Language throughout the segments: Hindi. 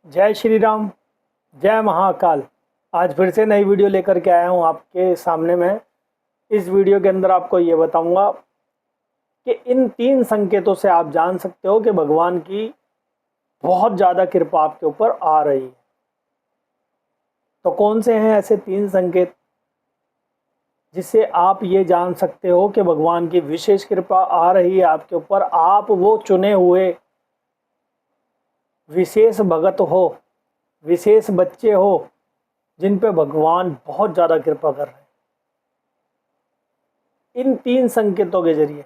जय श्री राम, जय महाकाल। आज फिर से नई वीडियो लेकर के आया हूँ आपके सामने में। इस वीडियो के अंदर आपको ये बताऊंगा कि इन 3 संकेतों से आप जान सकते हो कि भगवान की बहुत ज़्यादा कृपा आपके ऊपर आ रही है। तो कौन से हैं ऐसे 3 संकेत जिससे आप ये जान सकते हो कि भगवान की विशेष कृपा आ रही है आपके ऊपर। आप वो चुने हुए विशेष भगत हो, विशेष बच्चे हो जिन पे भगवान बहुत ज़्यादा कृपा कर रहे हैं। इन 3 संकेतों के जरिए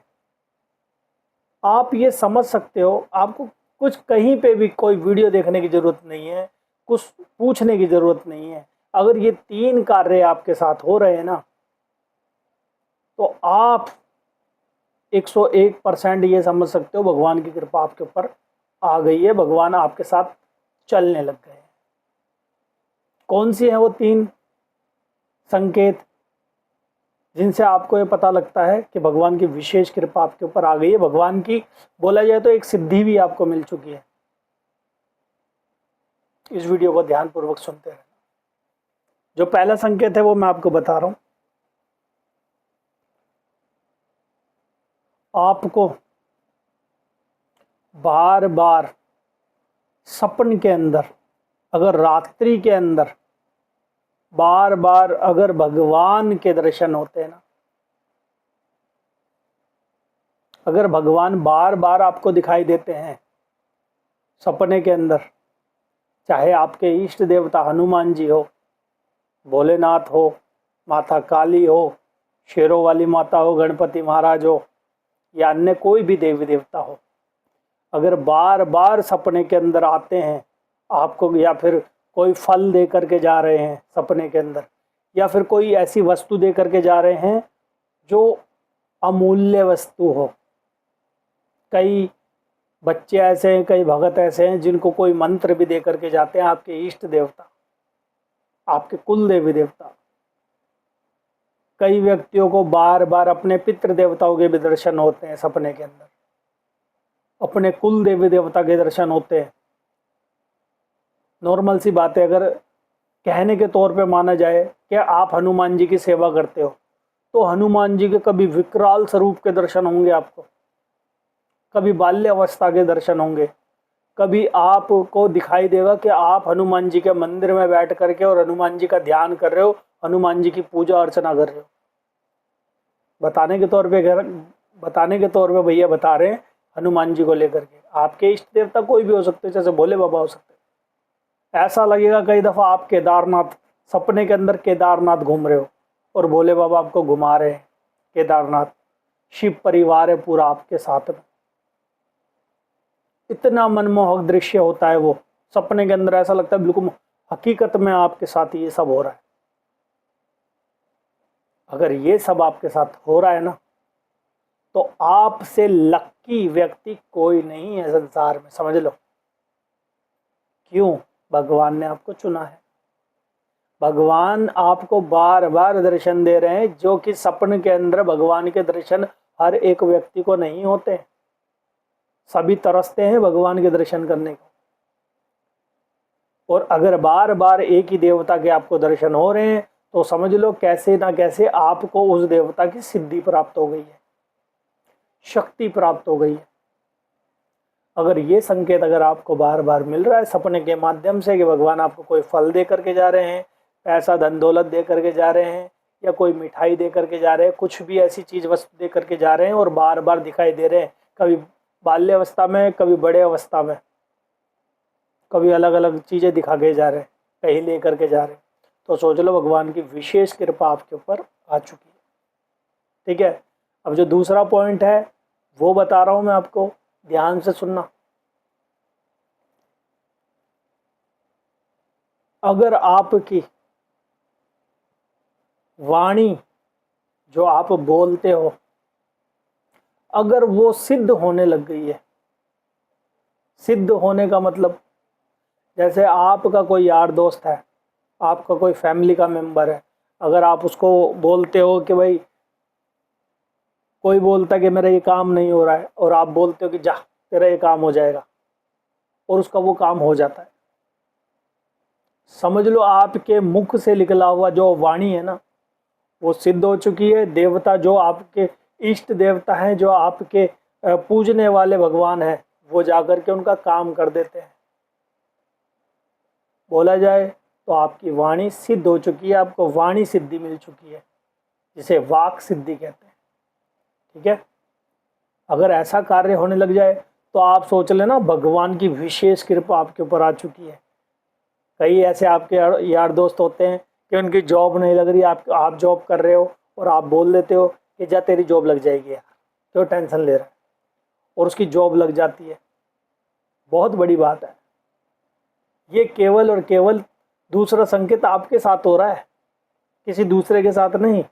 आप ये समझ सकते हो। आपको कुछ कहीं पे भी कोई वीडियो देखने की ज़रूरत नहीं है, कुछ पूछने की ज़रूरत नहीं है। अगर ये 3 कार्य आपके साथ हो रहे हैं ना, तो आप 101% ये समझ सकते हो भगवान की कृपा आपके ऊपर आ गई है, भगवान आपके साथ चलने लग गए हैं। कौन सी है वो 3 संकेत जिनसे आपको ये पता लगता है कि भगवान की विशेष कृपा आपके ऊपर आ गई है? भगवान की बोला जाए तो एक सिद्धि भी आपको मिल चुकी है। इस वीडियो को ध्यानपूर्वक सुनते रहना। जो पहला संकेत है वो मैं आपको बता रहा हूं। आपको बार बार सपन के अंदर, अगर रात्रि के अंदर बार बार अगर भगवान के दर्शन होते हैं ना, अगर भगवान बार बार आपको दिखाई देते हैं सपने के अंदर, चाहे आपके इष्ट देवता हनुमान जी हो, भोलेनाथ हो, माता काली हो, शेरों वाली माता हो, गणपति महाराज हो, या अन्य कोई भी देवी देवता हो, अगर बार बार सपने के अंदर आते हैं आपको, या फिर कोई फल दे करके जा रहे हैं सपने के अंदर, या फिर कोई ऐसी वस्तु दे करके जा रहे हैं जो अमूल्य वस्तु हो। कई बच्चे ऐसे हैं, कई भगत ऐसे हैं जिनको कोई मंत्र भी दे करके जाते हैं, आपके इष्ट देवता, आपके कुल देवी देवता। कई व्यक्तियों को बार बार अपने पितृ देवताओं के भी दर्शन होते हैं सपने के अंदर, अपने कुल देवी देवता के दर्शन होते हैं। नॉर्मल सी बात है, अगर कहने के तौर पे माना जाए कि आप हनुमान जी की सेवा करते हो, तो हनुमान जी के कभी विकराल स्वरूप के दर्शन होंगे आपको, कभी बाल्य अवस्था के दर्शन होंगे, कभी आपको दिखाई देगा कि आप हनुमान जी के मंदिर में बैठ करके और हनुमान जी का ध्यान कर रहे हो, हनुमान जी की पूजा अर्चना कर रहे हो। बताने के तौर पे भैया बता रहे हैं हनुमान जी को लेकर के। आपके इष्ट देवता कोई भी हो सकते हैं, जैसे भोले बाबा हो सकते हैं। ऐसा लगेगा कई दफ़ा आप केदारनाथ, सपने के अंदर केदारनाथ घूम रहे हो और भोले बाबा आपको घुमा रहे हैं केदारनाथ। शिव परिवार है पूरा आपके साथ में। इतना मनमोहक दृश्य होता है वो सपने के अंदर, ऐसा लगता है बिल्कुल हकीकत में आपके साथ ये सब हो रहा है। अगर ये सब आपके साथ हो रहा है ना, तो आपसे लक्की व्यक्ति कोई नहीं है संसार में, समझ लो। क्यों? भगवान ने आपको चुना है। भगवान आपको बार बार दर्शन दे रहे हैं, जो कि सपने के अंदर भगवान के दर्शन हर एक व्यक्ति को नहीं होते। सभी तरसते हैं भगवान के दर्शन करने को। और अगर बार बार एक ही देवता के आपको दर्शन हो रहे हैं, तो समझ लो कैसे ना कैसे आपको उस देवता की सिद्धि प्राप्त हो गई है, शक्ति प्राप्त हो गई है। अगर ये संकेत अगर आपको बार बार मिल रहा है सपने के माध्यम से कि भगवान आपको कोई फल दे करके जा रहे हैं, पैसा धन दौलत दे करके जा रहे हैं, या कोई मिठाई दे करके जा रहे हैं, कुछ भी ऐसी चीज़ वस्तु दे करके जा रहे हैं और बार बार दिखाई दे रहे हैं, कभी बाल्यावस्था में, कभी बड़े अवस्था में, कभी अलग अलग चीज़ें दिखा के जा रहे हैं, कहीं ले करके जा रहे हैं, तो सोच लो भगवान की विशेष कृपा आपके ऊपर आ चुकी है। ठीक है। अब जो दूसरा पॉइंट है वो बता रहा हूं मैं आपको, ध्यान से सुनना। अगर आपकी वाणी जो आप बोलते हो, अगर वो सिद्ध होने लग गई है, सिद्ध होने का मतलब जैसे आपका कोई यार दोस्त है, आपका कोई फैमिली का मेंबर है, अगर आप उसको बोलते हो कि भाई, कोई बोलता है कि मेरा ये काम नहीं हो रहा है, और आप बोलते हो कि जा तेरा ये काम हो जाएगा, और उसका वो काम हो जाता है, समझ लो आपके मुख से निकला हुआ जो वाणी है ना, वो सिद्ध हो चुकी है। देवता जो आपके इष्ट देवता हैं, जो आपके पूजने वाले भगवान हैं, वो जाकर के उनका काम कर देते हैं। बोला जाए तो आपकी वाणी सिद्ध हो चुकी है, आपको वाणी सिद्धि मिल चुकी है, जिसे वाक सिद्धि कहते हैं। ठीक है, अगर ऐसा कार्य होने लग जाए तो आप सोच लेना भगवान की विशेष कृपा आपके ऊपर आ चुकी है। कई ऐसे आपके यार दोस्त होते हैं कि उनकी जॉब नहीं लग रही, आप जॉब कर रहे हो और आप बोल देते हो कि जा तेरी जॉब लग जाएगी यार, क्यों टेंशन ले रहा है, और उसकी जॉब लग जाती है। बहुत बड़ी बात है। ये केवल और केवल दूसरा संकेत आपके साथ हो रहा है, किसी दूसरे के साथ नहीं।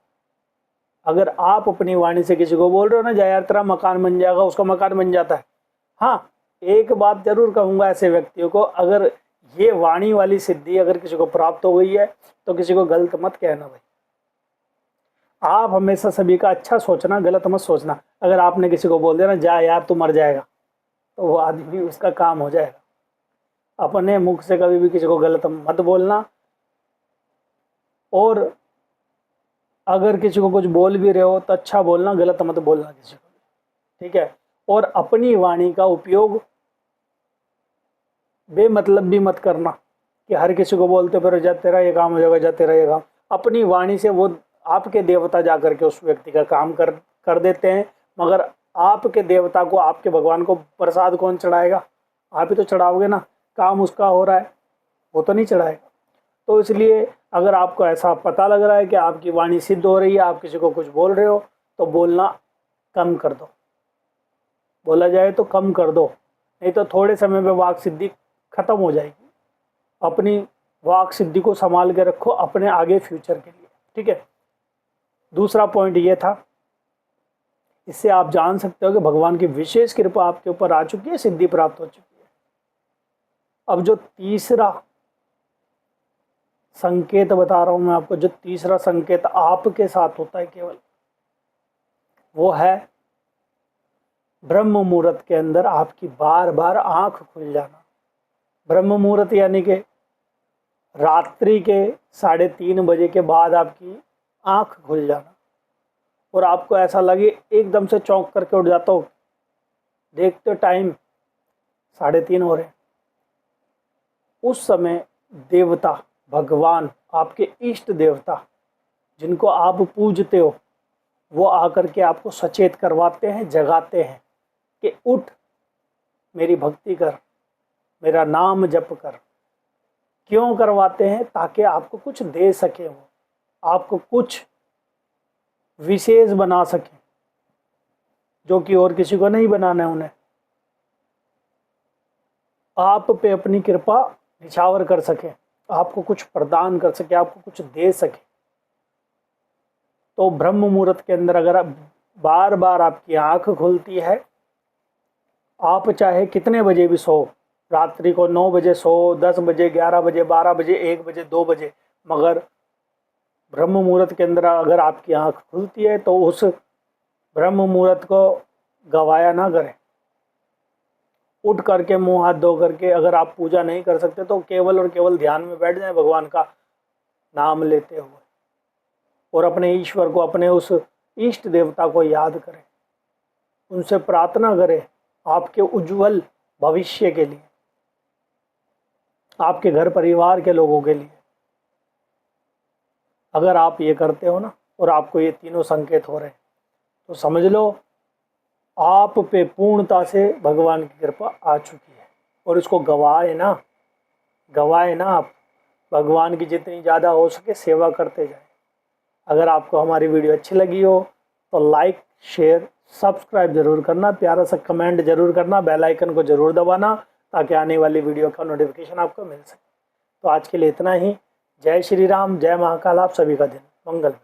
अगर आप अपनी वाणी से किसी को बोल रहे हो ना, जा यार तेरा मकान बन जाएगा, उसका मकान बन जाता है। हाँ, एक बात जरूर कहूँगा ऐसे व्यक्तियों को, अगर ये वाणी वाली सिद्धि अगर किसी को प्राप्त हो गई है तो किसी को गलत मत कहना भाई। आप हमेशा सभी का अच्छा सोचना, गलत मत सोचना। अगर आपने किसी को बोल दिया ना जा यार तू मर जाएगा, तो वो आदमी उसका काम हो जाएगा। अपने मुख से कभी भी किसी को गलत मत बोलना, और अगर किसी को कुछ बोल भी रहे हो तो अच्छा बोलना, गलत मत बोलना किसी को। ठीक है, और अपनी वाणी का उपयोग बेमतलब भी मत करना कि हर किसी को बोलते फिर जा तेरा ये काम हो जाएगा, जा तेरा ये काम। अपनी वाणी से वो आपके देवता जा करके उस व्यक्ति का काम कर देते हैं, मगर आपके देवता को, आपके भगवान को प्रसाद कौन चढ़ाएगा? आप ही तो चढ़ाओगे ना। काम उसका हो रहा है, वो तो नहीं चढ़ाएगा। तो इसलिए अगर आपको ऐसा पता लग रहा है कि आपकी वाणी सिद्ध हो रही है, आप किसी को कुछ बोल रहे हो, तो बोलना कम कर दो। बोला जाए तो कम कर दो, नहीं तो थोड़े समय में वाक सिद्धि खत्म हो जाएगी। अपनी वाक सिद्धि को संभाल के रखो अपने आगे फ्यूचर के लिए। ठीक है, दूसरा पॉइंट ये था, इससे आप जान सकते हो कि भगवान की विशेष कृपा आपके ऊपर आ चुकी है, सिद्धि प्राप्त हो चुकी है। अब जो तीसरा संकेत बता रहा हूं मैं आपको, जो तीसरा संकेत आपके साथ होता है केवल, वो है ब्रह्म मुहूर्त के अंदर आपकी बार बार आंख खुल जाना। ब्रह्म मुहूर्त यानी कि रात्रि के 3:30 बजे के बाद आपकी आंख खुल जाना, और आपको ऐसा लगे एकदम से चौंक करके उठ जाता हो, देखते टाइम 3:30 हो रहे। उस समय देवता, भगवान, आपके इष्ट देवता जिनको आप पूजते हो, वो आकर के आपको सचेत करवाते हैं, जगाते हैं कि उठ, मेरी भक्ति कर, मेरा नाम जप कर। क्यों करवाते हैं? ताकि आपको कुछ दे सके, वो आपको कुछ विशेष बना सके, जो कि और किसी को नहीं बनाना है उन्हें। आप पे अपनी कृपा निछावर कर सके, आपको कुछ प्रदान कर सके, आपको कुछ दे सके। तो ब्रह्म मुहूर्त के अंदर अगर बार बार आपकी आंख खुलती है, आप चाहे कितने बजे भी सो, रात्रि को 9 बजे सो, 10 बजे, 11 बजे, 12 बजे, 1 बजे, 2 बजे, मगर ब्रह्म मुहूर्त के अंदर अगर आपकी आंख खुलती है तो उस ब्रह्म मुहूर्त को गवाया ना करें। उठ करके मुंह हाथ धो करके, अगर आप पूजा नहीं कर सकते तो केवल और केवल ध्यान में बैठ जाएं, भगवान का नाम लेते हुए, और अपने ईश्वर को, अपने उस इष्ट देवता को याद करें, उनसे प्रार्थना करें आपके उज्जवल भविष्य के लिए, आपके घर परिवार के लोगों के लिए। अगर आप ये करते हो ना, और आपको ये तीनों संकेत हो रहे हैं, तो समझ लो आप पे पूर्णता से भगवान की कृपा आ चुकी है। और इसको गवाए ना आप, भगवान की जितनी ज़्यादा हो सके सेवा करते जाएं। अगर आपको हमारी वीडियो अच्छी लगी हो तो लाइक, शेयर, सब्सक्राइब जरूर करना, प्यारा सा कमेंट जरूर करना, बेल आइकन को जरूर दबाना, ताकि आने वाली वीडियो का नोटिफिकेशन आपको मिल सके। तो आज के लिए इतना ही। जय श्री राम, जय महाकाल। आप सभी का दिन मंगल।